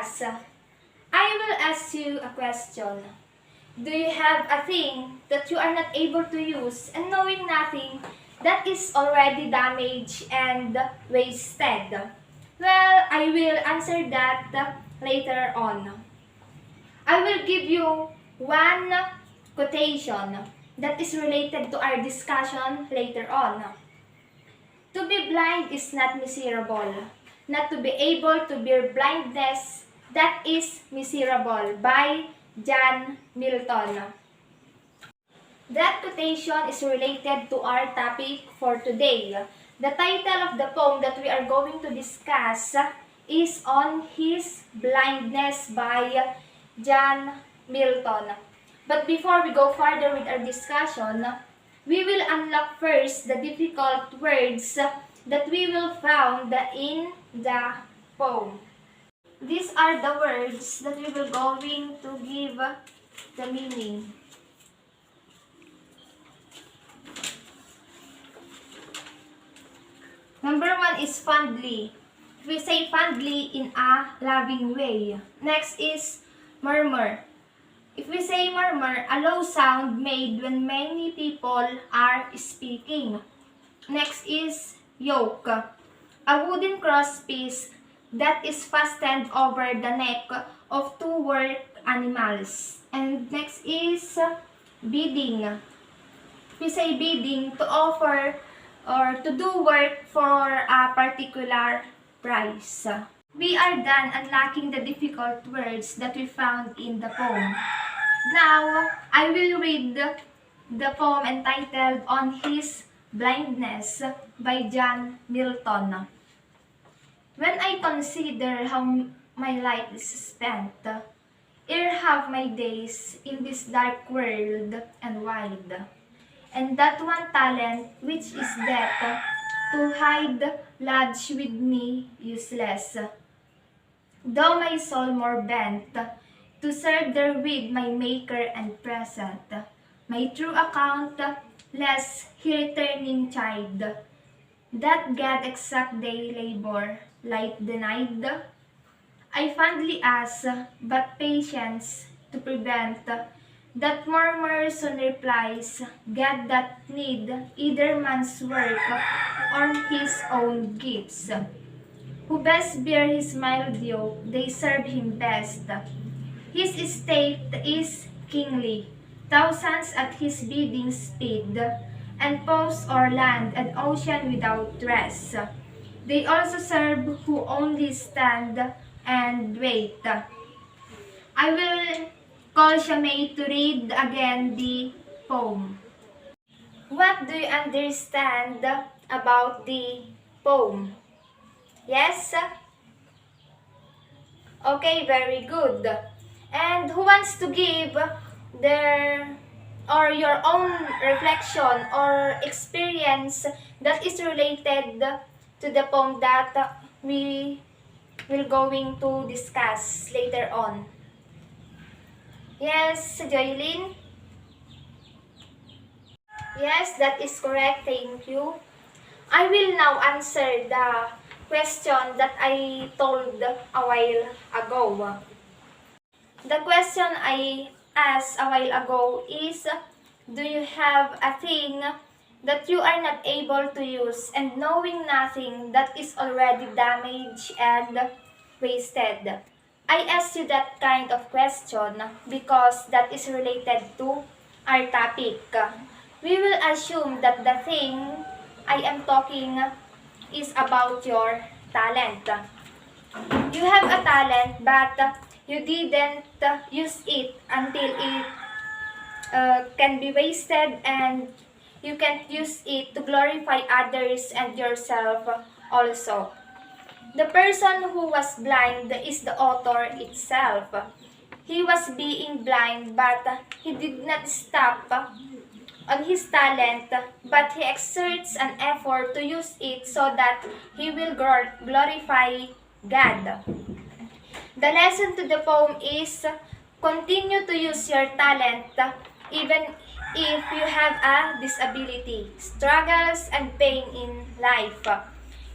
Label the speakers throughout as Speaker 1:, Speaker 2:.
Speaker 1: discuss, I will ask you a question. Do you have a thing that you are not able to use and knowing nothing that is already damaged and wasted? Well, I will answer that later on. I will give you one quotation that is related to our discussion later on. To be blind is not miserable. Not to be able to bear blindness, that is miserable, by John Milton. That quotation is related to our topic for today. The title of the poem that we are going to discuss is On His Blindness by John Milton. But before we go further with our discussion, we will unlock first the difficult words that we will found in the poem. These are the words that we will going to give the meaning. Number one is fondly. We say fondly in a loving way. Next is murmur. If we say murmur, a low sound made when many people are speaking. Next is yoke. A wooden cross piece that is fastened over the neck of two work animals. And next is bidding. We say bidding to offer or to do work for a particular price. We are done unlocking the difficult words that we found in the poem. Now, I will read the poem entitled On His Blindness by John Milton. When I consider how my life is spent, ere half my days in this dark world and wide, and that one talent which is death, to hide lodge with me useless. Though my soul more bent, to serve therewith my Maker and present, my true account, less he returning chide, that God exact day labor, light denied. I fondly ask, but patience to prevent, that murmur soon replies, God that need either man's work or his own gifts. Who best bear his mild yoke, they serve him best. His estate is kingly, thousands at his bidding speed, and posts o'er land and ocean without rest. They also serve who only stand and wait. I will call Shamay to read again the poem. What do you understand about the poem? Yes? Okay, very good. And who wants to give their or your own reflection or experience that is related to the poem that we will going to discuss later on? Yes, Joylyn? Yes, that is correct. Thank you. I will now answer the question that I told a while ago. The question I asked a while ago is, do you have a thing that you are not able to use and knowing nothing that is already damaged and wasted? I asked you that kind of question because that is related to our topic. We will assume that the thing I am talking is about your talent. You have a talent but you didn't use it until it can be wasted, and you can't use it to glorify others and yourself also. The person who was blind is the author itself. He was being blind, but he did not stop on his talent, but he exerts an effort to use it so that he will glorify God. The lesson to the poem is, continue to use your talent even if you have a disability, struggles, and pain in life.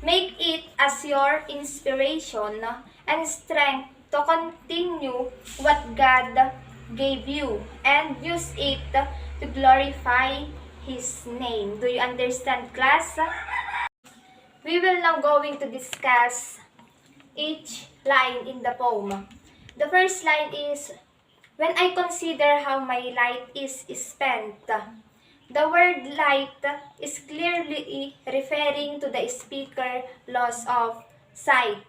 Speaker 1: Make it as your inspiration and strength to continue what God gave you and use it to glorify His name. Do you understand, class? We will now going to discuss each line in the poem. The first line is, when I consider how my light is spent. The word light is clearly referring to the speaker loss of sight.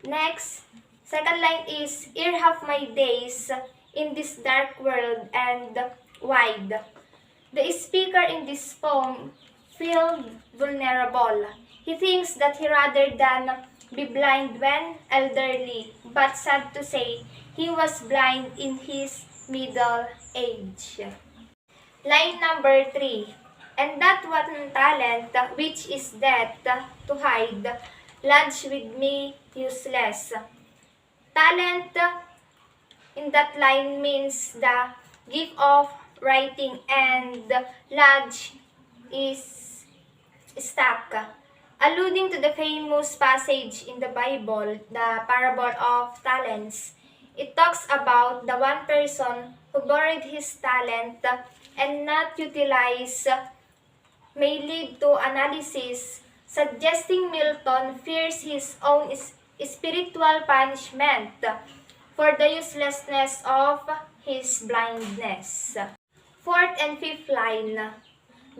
Speaker 1: Next, second line is, ere half my days in this dark world and wide. The speaker in this poem feels vulnerable. He thinks that he rather than be blind when elderly, but sad to say, he was blind in his middle age. Line number 3. And that one talent which is dead to hide, lodged with me useless. Talent in that line means the gift of writing, and lodge is stuck, alluding to the famous passage in the Bible, the parable of talents. It talks about the one person who borrowed his talent and not utilized may lead to analysis, suggesting Milton fears his own spiritual punishment for the uselessness of his blindness. Fourth and fifth line.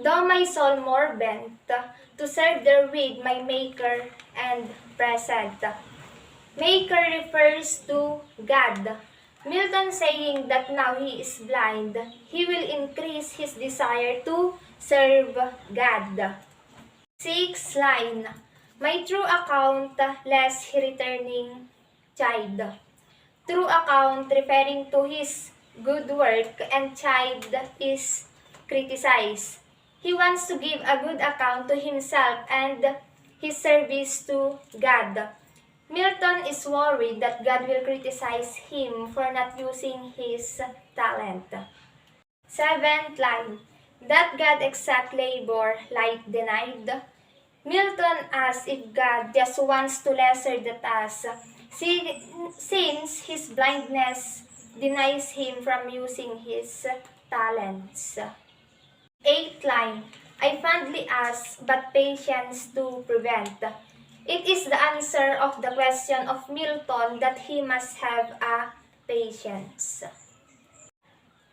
Speaker 1: Though my soul more bent to serve therewith my Maker and present. Maker refers to God. Milton saying that now he is blind, he will increase his desire to serve God. Sixth line. My true account, lest he returning chide. True account referring to his good work, and chide is criticize. He wants to give a good account to himself and his service to God. Milton is worried that God will criticize him for not using his talent. Seventh line. That God exact labor light denied. Milton asks if God just wants to lesser the task, since his blindness denies him from using his talents. Eighth line. I fondly ask, but patience to prevent. It is the answer of the question of Milton that he must have a patience.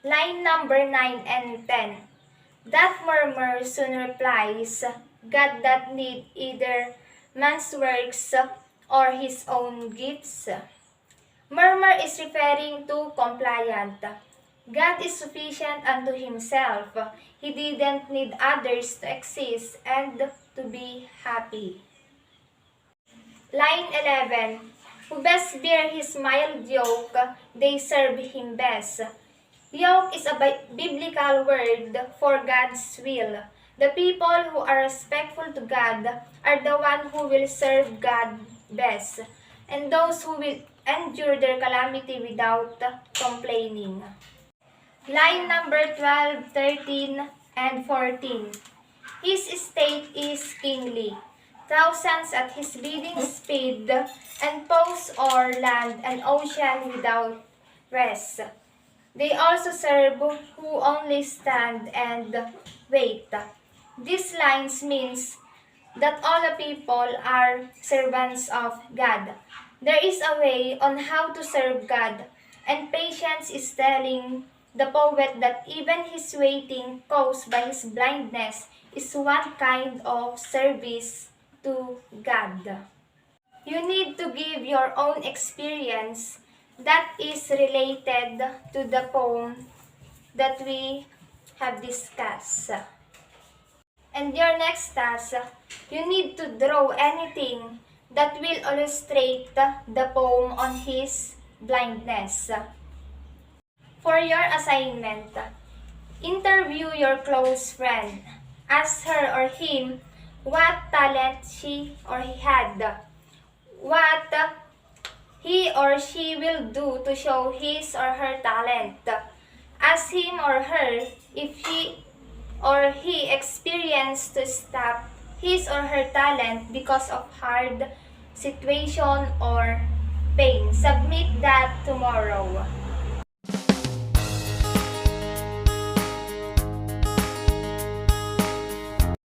Speaker 1: Line number 9 and 10. That murmur soon replies, God that need either man's works or his own gifts. Murmur is referring to compliant. God is sufficient unto himself. He didn't need others to exist and to be happy. Line 11. Who best bear his mild yoke, they serve him best. Yoke is a biblical word for God's will. The people who are respectful to God are the one who will serve God best, and those who will endure their calamity without complaining. Line number 12, 13, and 14. His estate is kingly. Thousands at his bidding speed, and posts o'er land and ocean without rest. They also serve who only stand and wait. These lines means that all the people are servants of God. There is a way on how to serve God, and patience is telling the poet that even his waiting caused by his blindness is one kind of service to God. You need to give your own experience that is related to the poem that we have discussed. And your next task, you need to draw anything that will illustrate the poem on his blindness. For your assignment, interview your close friend. Ask her or him what talent she or he had, what he or she will do to show his or her talent. Ask him or her if he or he experienced to stop his or her talent because of hard situation or pain. Submit that tomorrow.